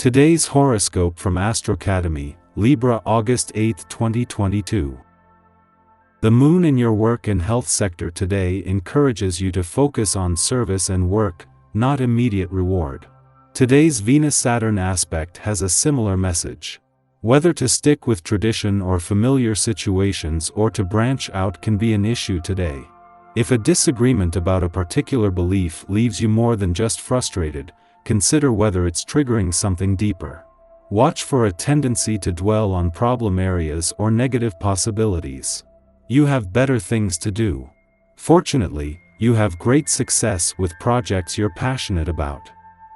Today's horoscope from Astrocademy, Libra August 8, 2022. The moon in your work and health sector today encourages you to focus on service and work, not immediate reward. Today's Venus-Saturn aspect has a similar message. Whether to stick with tradition or familiar situations or to branch out can be an issue today. If a disagreement about a particular belief leaves you more than just frustrated, consider whether it's triggering something deeper. Watch for a tendency to dwell on problem areas or negative possibilities. You have better things to do. Fortunately, you have great success with projects you're passionate about.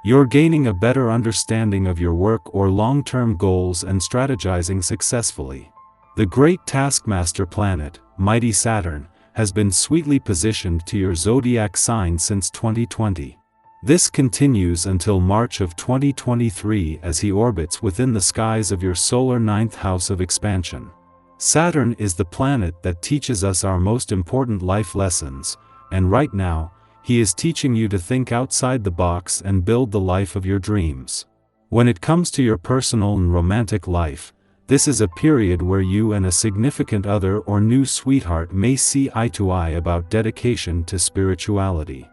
You're gaining a better understanding of your work or long-term goals and strategizing successfully. The great taskmaster planet, mighty Saturn, has been sweetly positioned to your zodiac sign since 2020. This continues until March of 2023 as he orbits within the skies of your solar ninth house of expansion. Saturn is the planet that teaches us our most important life lessons, and right now, he is teaching you to think outside the box and build the life of your dreams. When it comes to your personal and romantic life, this is a period where you and a significant other or new sweetheart may see eye to eye about dedication to spirituality.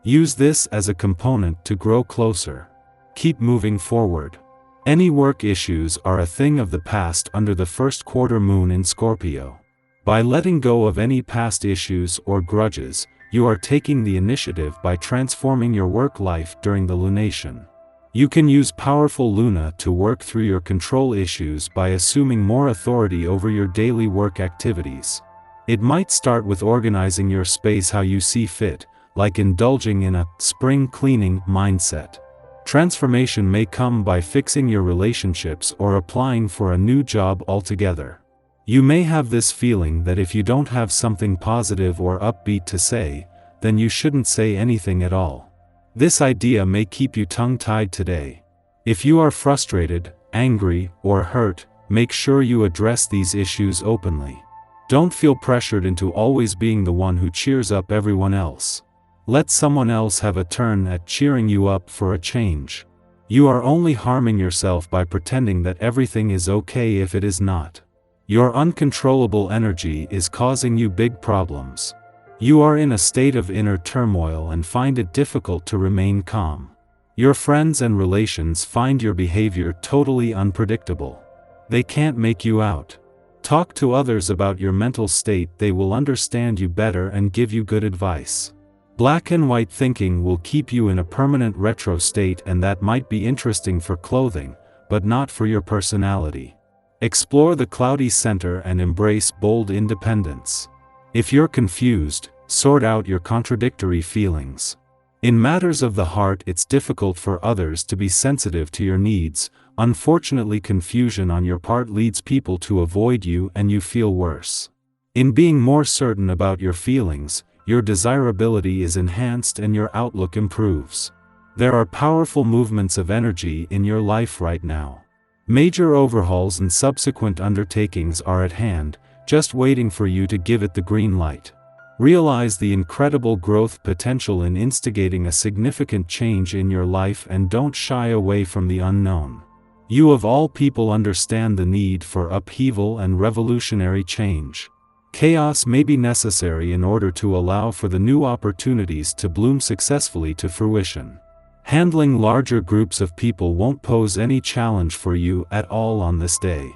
Use this as a component to grow closer. Keep moving forward. Any work issues are a thing of the past under the first quarter moon in Scorpio. By letting go of any past issues or grudges, you are taking the initiative by transforming your work life during the lunation. You can use powerful Luna to work through your control issues by assuming more authority over your daily work activities. It might start with organizing your space how you see fit, like indulging in a spring cleaning mindset. Transformation may come by fixing your relationships or applying for a new job altogether. You may have this feeling that if you don't have something positive or upbeat to say, then you shouldn't say anything at all. This idea may keep you tongue-tied today. If you are frustrated, angry, or hurt, make sure you address these issues openly. Don't feel pressured into always being the one who cheers up everyone else. Let someone else have a turn at cheering you up for a change. You are only harming yourself by pretending that everything is okay if it is not. Your uncontrollable energy is causing you big problems. You are in a state of inner turmoil and find it difficult to remain calm. Your friends and relations find your behavior totally unpredictable. They can't make you out. Talk to others about your mental state, they will understand you better and give you good advice. Black and white thinking will keep you in a permanent retro state, and that might be interesting for clothing, but not for your personality. Explore the cloudy center and embrace bold independence. If you're confused, sort out your contradictory feelings. In matters of the heart, it's difficult for others to be sensitive to your needs. Unfortunately, confusion on your part leads people to avoid you and you feel worse. In being more certain about your feelings, your desirability is enhanced and your outlook improves. There are powerful movements of energy in your life right now. Major overhauls and subsequent undertakings are at hand, just waiting for you to give it the green light. Realize the incredible growth potential in instigating a significant change in your life and don't shy away from the unknown. You of all people understand the need for upheaval and revolutionary change. Chaos may be necessary in order to allow for the new opportunities to bloom successfully to fruition. Handling larger groups of people won't pose any challenge for you at all on this day.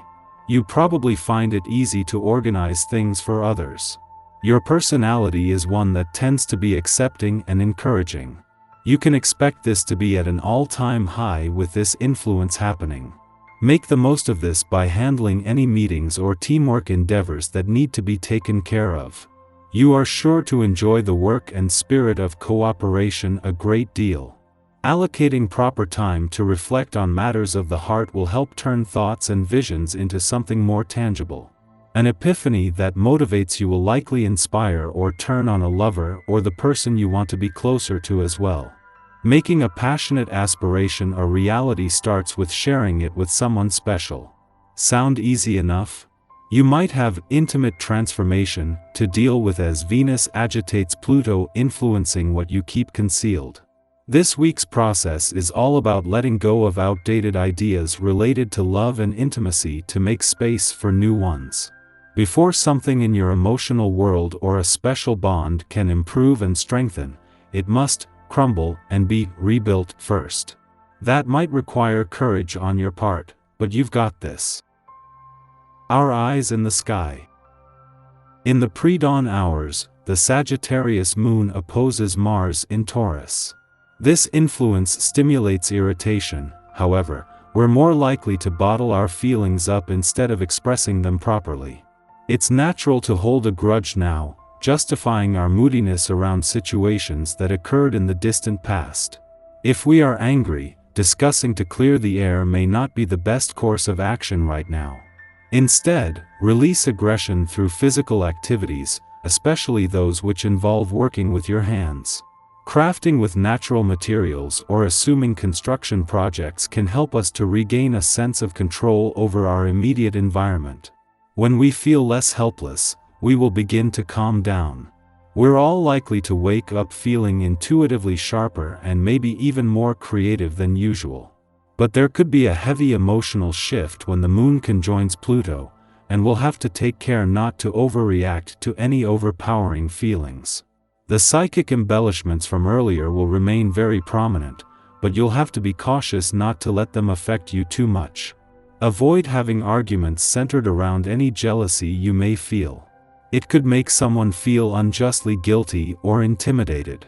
You probably find it easy to organize things for others. Your personality is one that tends to be accepting and encouraging. You can expect this to be at an all-time high with this influence happening. Make the most of this by handling any meetings or teamwork endeavors that need to be taken care of. You are sure to enjoy the work and spirit of cooperation a great deal. Allocating proper time to reflect on matters of the heart will help turn thoughts and visions into something more tangible. An epiphany that motivates you will likely inspire or turn on a lover or the person you want to be closer to as well. Making a passionate aspiration a reality starts with sharing it with someone special. Sound easy enough? You might have intimate transformation to deal with as Venus agitates Pluto, influencing what you keep concealed. This week's process is all about letting go of outdated ideas related to love and intimacy to make space for new ones. Before something in your emotional world or a special bond can improve and strengthen, it must crumble and be rebuilt first. That might require courage on your part, but you've got this. Our eyes in the sky. In the pre-dawn hours, the Sagittarius moon opposes Mars in Taurus. This influence stimulates irritation. However, we're more likely to bottle our feelings up instead of expressing them properly. It's natural to hold a grudge now, justifying our moodiness around situations that occurred in the distant past. If we are angry, discussing to clear the air may not be the best course of action right now. Instead, release aggression through physical activities, especially those which involve working with your hands. Crafting with natural materials or assuming construction projects can help us to regain a sense of control over our immediate environment. When we feel less helpless, we will begin to calm down. We're all likely to wake up feeling intuitively sharper and maybe even more creative than usual. But there could be a heavy emotional shift when the moon conjoins Pluto, and we'll have to take care not to overreact to any overpowering feelings. The psychic embellishments from earlier will remain very prominent, but you'll have to be cautious not to let them affect you too much. Avoid having arguments centered around any jealousy you may feel. It could make someone feel unjustly guilty or intimidated.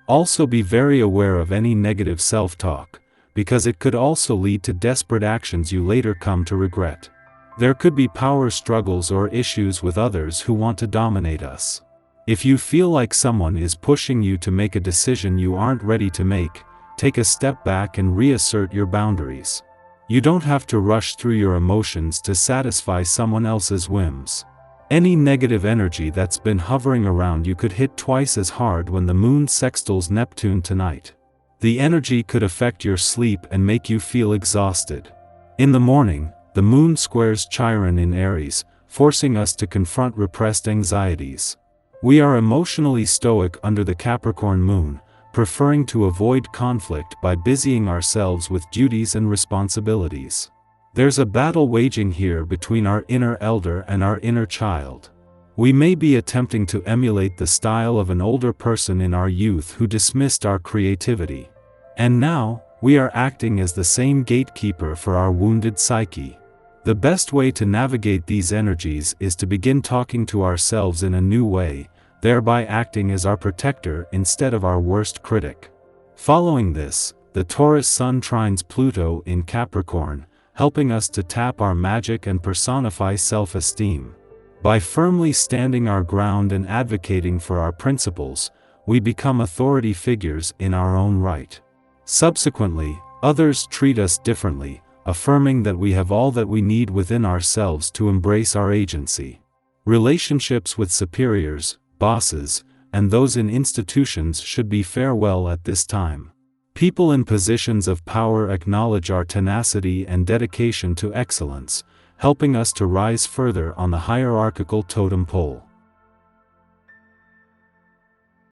Also be very aware of any negative self-talk, because it could also lead to desperate actions you later come to regret. There could be power struggles or issues with others who want to dominate us. If you feel like someone is pushing you to make a decision you aren't ready to make, take a step back and reassert your boundaries. You don't have to rush through your emotions to satisfy someone else's whims. Any negative energy that's been hovering around you could hit twice as hard when the moon sextiles Neptune tonight. The energy could affect your sleep and make you feel exhausted. In the morning, the moon squares Chiron in Aries, forcing us to confront repressed anxieties. We are emotionally stoic under the Capricorn moon, preferring to avoid conflict by busying ourselves with duties and responsibilities. There's a battle waging here between our inner elder and our inner child. We may be attempting to emulate the style of an older person in our youth who dismissed our creativity. And now, we are acting as the same gatekeeper for our wounded psyche. The best way to navigate these energies is to begin talking to ourselves in a new way, thereby acting as our protector instead of our worst critic. Following this, the Taurus Sun trines Pluto in Capricorn, helping us to tap our magic and personify self-esteem. By firmly standing our ground and advocating for our principles, we become authority figures in our own right. Subsequently, others treat us differently, affirming that we have all that we need within ourselves to embrace our agency. Relationships with superiors, bosses, and those in institutions should be farewell at this time. People in positions of power acknowledge our tenacity and dedication to excellence, helping us to rise further on the hierarchical totem pole.